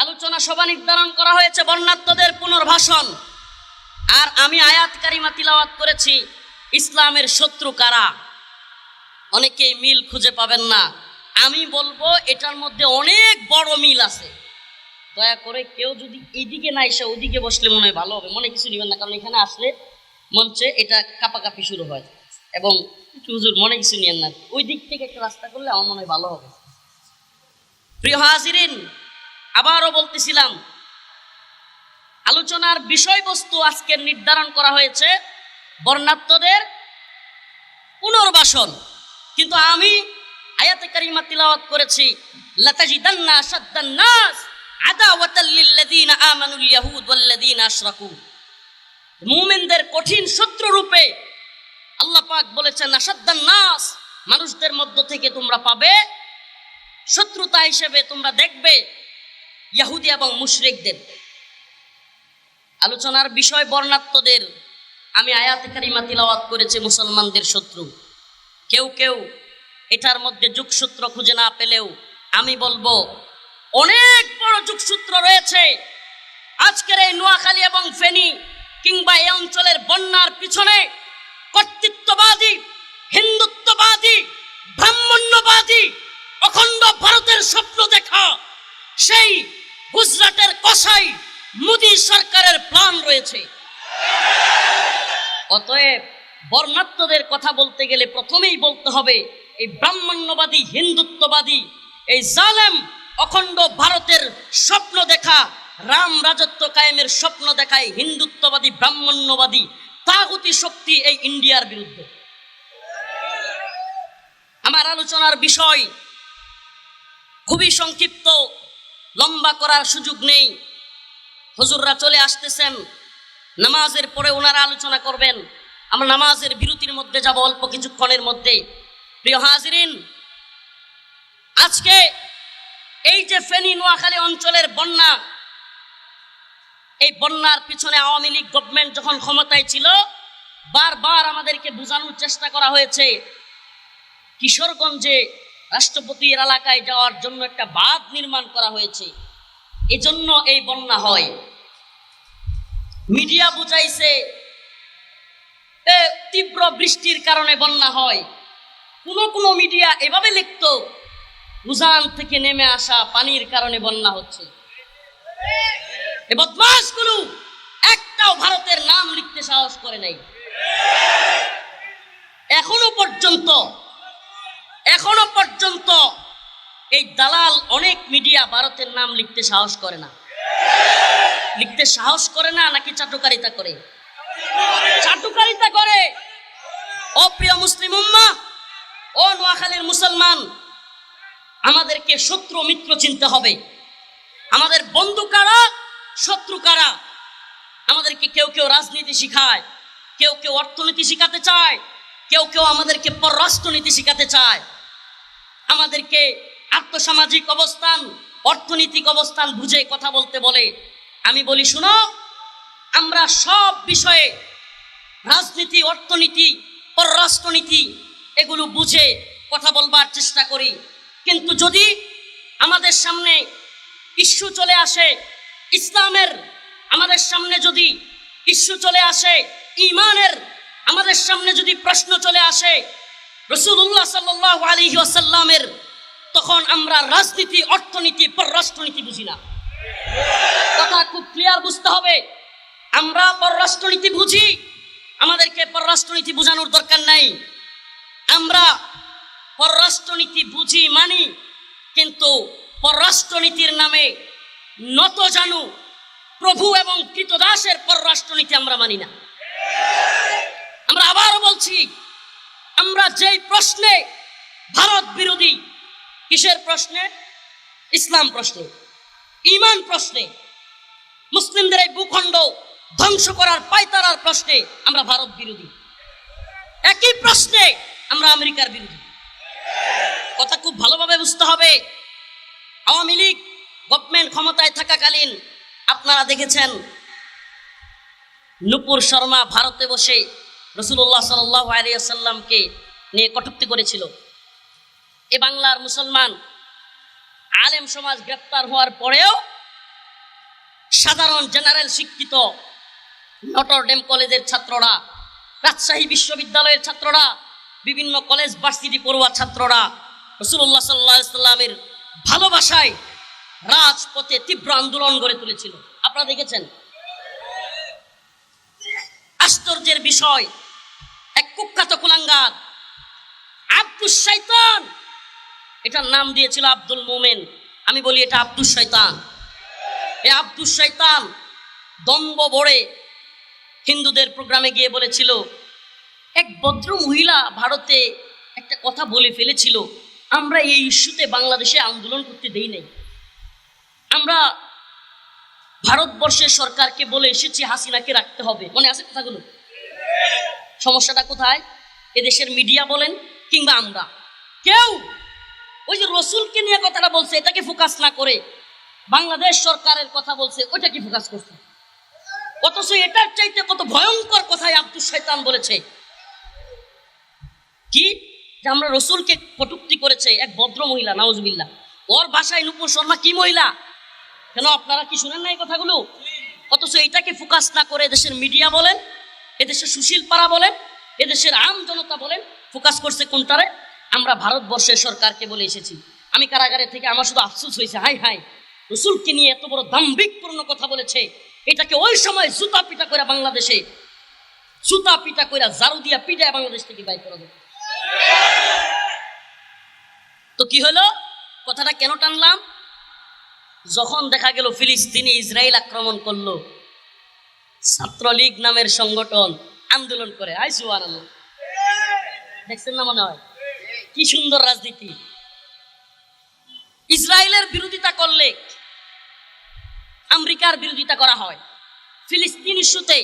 আলোচনা সভা নির্ধারণ করা হয়েছে বর্ণাঢ্যদের পুনর্বাসন। আর আমি আয়াত কারিমা তিলাওয়াত করেছি ইসলামের শত্রু কারা। অনেকেই মিল খুঁজে পাবেন না, আমি বলবো এটার মধ্যে অনেক বড় মিল আছে। দয়া করে কেউ যদি এদিকে না এসে ওদিকে বসলে মনে হয় ভালো হবে, মনে কিছু নেবেন না, কারণ এখানে আসলে মঞ্চে এটা কাপাকাপি শুরু হয় এবং হুজুর মনে কিছু নিয়েন না, ওই দিক থেকে একটা রাস্তা করলে আমার মনে হয় ভালো হবে। প্রিয় হাজিরিন, আবারও বলতেছিলাম আলোচনার বিষয়বস্তু আজকের নির্ধারণ করা হয়েছে বর্ণাঢ্যদের পুনর্বাসন। কিন্তু আমি আয়াতে কারিমা তিলাওয়াত করেছি লাতাজিদান্না আশাদ্দান নাস আদাওয়াতাল লিল্লাযিনা আমানুল ইয়াহুদ ওয়াল্লাযিনা আশরাকু। মুমিনদের কঠিন শত্রু রূপে আল্লাহ পাক বলেছেন আশাদ্দান নাস, মানুষদের মধ্য থেকে তোমরা পাবে শত্রুতা হিসেবে তোমরা দেখবে ইহুদি এবং মুশরিকদের। আলোচনার বিষয় বর্ণাঢ্যদের। আমি আয়াতে কারিমা তিলাওয়াত করেছি মুসলমানদের শত্রু। কেউ কেউ এটার মধ্যে যোগসূত্র খুঁজে না পেলেও আমি বলবো অনেক বড় যোগসূত্র রয়েছে। আজকের এই নোয়াখালী এবং ফেনী কিংবা এই অঞ্চলের বন্যার পিছনে কর্তৃত্ববাদী, হিন্দুত্ববাদী, ব্রাহ্মণ্যবাদী, অখণ্ড ভারতের স্বপ্ন দেখা সেই গুজরাটের কসাই মোদী সরকারের প্ল্যান রয়েছে। অতএব বর্ণাঢ্যদের কথা বলতে গেলে প্রথমেই বলতে হবে এই ব্রাহ্মণ্যবাদী, হিন্দুত্ববাদী, এই জালেম অখণ্ড ভারতের স্বপ্ন দেখা, রাম রাজত্ব কায়েমের স্বপ্ন দেখায় হিন্দুত্ববাদী, ব্রাহ্মণ্যবাদী তাগুতি শক্তি এই ইন্ডিয়ার বিরুদ্ধে। আমার আলোচনার বিষয় খুবই সংক্ষিপ্ত, লম্বা করার সুযোগ নেই। হুজুররা চলে আসতেছেন, নামাজের পরে ওনারা আলোচনা করবেন। আমরা নামাজের বিরতির মধ্যে যাব অল্প কিছুক্ষণের মধ্যে। প্রিয় হাজিরিন, আজকে এই যে ফেনী নোয়াখালী অঞ্চলের বন্যা, এই বন্যার পিছনে আওয়ামী লীগ গভর্নমেন্ট যখন ক্ষমতায় ছিল বারবার আমাদেরকে বোঝানোর চেষ্টা করা হয়েছে কিশোরগঞ্জে রাষ্ট্রপতির এলাকায় যাওয়ার জন্য একটা বাঁধ নির্মাণ করা হয়েছে, এজন্য এই বন্যা হয়। মিডিয়া বুঝাইছে তীব্র বৃষ্টির কারণে বন্যা হয়। কোন মিডিয়া এভাবে লিখত উজান থেকে নেমে আসা পানির কারণে বন্যা হচ্ছে। এই বদমাশগুলো একটাও ভারতের নাম লিখতে সাহস করে নাই। এখনো পর্যন্ত এই দালাল অনেক মিডিয়া ভারতের নাম লিখতে সাহস করে না। লিখতে সাহস করে না নাকি চাটুকারিতা করে? চাটুকারিতা করে। ও প্রিয় মুসলিম উম্মাহ, ও নোয়াখালীর মুসলমান, আমাদেরকে শত্রু মিত্র চিনতে হবে। আমাদের বন্ধু কারা, শত্রু কারা। আমাদেরকে কেউ কেউ রাজনীতি শিখায়, কেউ কেউ অর্থনীতি শিখাতে চায়, কেউ কেউ আমাদেরকে পররাষ্ট্রনীতি শিখাতে চায়। আমাদেরকে আর্থসামাজিক অবস্থান, অর্থনৈতিক অবস্থান বুঝে কথা বলতে বলে। আমি বলি শুনো, আমরা সব বিষয়ে রাজনীতি, অর্থনীতি, পররাষ্ট্রনীতি এগুলো বুঝে কথা বলবার চেষ্টা করি। কিন্তু যদি আমাদের সামনে ইস্যু চলে আসে ইসলামের, আমাদের সামনে যদি ইস্যু চলে আসে ঈমানের, আমাদের সামনে যদি প্রশ্ন চলে আসে রাসূলুল্লাহ সাল্লাল্লাহু আলাইহি ওয়াসাল্লামের, তখন আমরা রাজনীতি, অর্থনীতি, পররাষ্ট্রনীতি বুঝি না। কথা খুব ক্লিয়ার বুঝতে হবে। আমরা পররাষ্ট্রনীতি বুঝি, আমাদেরকে পররাষ্ট্রনীতি বোঝানোর দরকার নাই। আমরা পররাষ্ট্রনীতি বুঝি মানি, কিন্তু পররাষ্ট্রনীতির নামে নত জানু প্রভু এবং কৃতদাসের পররাষ্ট্রনীতি আমরা মানি না। আমরা আবারও বলছি, আমরা যেই প্রশ্নে ভারত বিরোধী, কিসের প্রশ্নে? ইসলাম প্রশ্নে, ঈমান প্রশ্নে, মুসলিমদের এই ভূখণ্ড ধ্বংস করার পায়তারার প্রশ্নে আমরা ভারত বিরোধী। একই প্রশ্নে আমরা আমেরিকার বিরোধী। কথা খুব ভালোভাবে বুঝতে হবে। আওয়ামী লীগ গভর্নমেন্ট ক্ষমতায় থাকাকালীন আপনারা দেখেছেন নূপুর শর্মা ভারতে বসে রাসূলুল্লাহ সাল্লাল্লাহু আলাইহি ওয়াসাল্লামকে নিয়ে কটূক্তি করেছিল। এ বাংলার মুসলমান আলেম সমাজ গ্রেপ্তার হওয়ার পরেও সাধারণ জেনারেল শিক্ষিত নটর ডেম কলেজের ছাত্ররা, রাজশাহী বিশ্ববিদ্যালয়ের ছাত্ররা, বিভিন্ন কলেজ ভার্সিটি পড়ুয়া ছাত্ররা রাসূলুল্লাহ সাল্লাল্লাহু আলাইহি সাল্লামের ভালোবাসায় রাজপথে তীব্র আন্দোলন গড়ে তুলেছিল। আপনারা দেখেছেন। আশ্চর্যের বিষয়, এক কুখ্যাত কুলাঙ্গার আব্দুস শয়তান, এটার নাম দিয়েছিল আব্দুল মোমেন। আমি বলি এটা আব্দুস শয়তান। এই আব্দুস শয়তান দম্ভ ভরে হিন্দুদের প্রোগ্রামে গিয়ে বলেছিল, এক ভদ্র মহিলা ভারতে একটা কথা বলে ফেলেছিল, আমরা এই ইস্যুতে বাংলাদেশে আন্দোলন করতে দেই নাই। আমরা ভারতবর্ষের সরকারকে বলে এসেছি হাসিনাকে রাখতে হবে। মনে আছে কথাগুলো? সমস্যাটা কোথায়? এদেশের মিডিয়া বলেন কিংবা আমরা কেউ ওই যে রসুলকে নিয়ে কথাটা বলছে এটাকে ফোকাস না করে বাংলাদেশ সরকারের কথা বলছে ওইটাকে ফোকাস করছে। অথচ এটার চাইতে কত ভয়ঙ্কর কথাই আব্দুস শয়তান বলেছে, কি যে আমরা রসুলকে কটূক্তি করেছে এক ভদ্র মহিলা, নাউজুবিল্লাহ। ওর ভাষায় নূপুর শর্মা কি মহিলা? কেন আপনারা কি শুনেন না এই কথাগুলো? অথচ এটাকে ফোকাস না করে এদেশের মিডিয়া বলেন, এদেশের সুশীল পাড়া বলেন, এদেশের আম জনতা বলেন, ফোকাস করছে কোনটারে? আমরা ভারতবর্ষের সরকারকে বলে এসেছি। আমি কারাগারে থেকে আমার শুধু আফসোস হয়েছে, হাই হাই, রসুলকে নিয়ে এত বড় দাম্ভিকপূর্ণ কথা বলেছে, এটাকে ওই সময় জুতা পিটা করে বাংলাদেশে জুতা পিটা করে ঝাড়ু দিয়া পিটায় বাংলাদেশ থেকে বাইর করে দেবে। তো কি হলো? কথাটা কেন টানলাম? যখন দেখা গেল ফিলিস্তিনে ইসরায়েল আক্রমণ করলো, ছাত্রলীগ নামের সংগঠন আন্দোলন করে। আই সুবহানাল্লাহ, দেখছেন না? মনে হয় কি সুন্দর রাজনীতি। ইসরায়েলের বিরোধিতা করলে আমেরিকার বিরোধিতা করা হয়, ফিলিস্তিন ইস্যুতে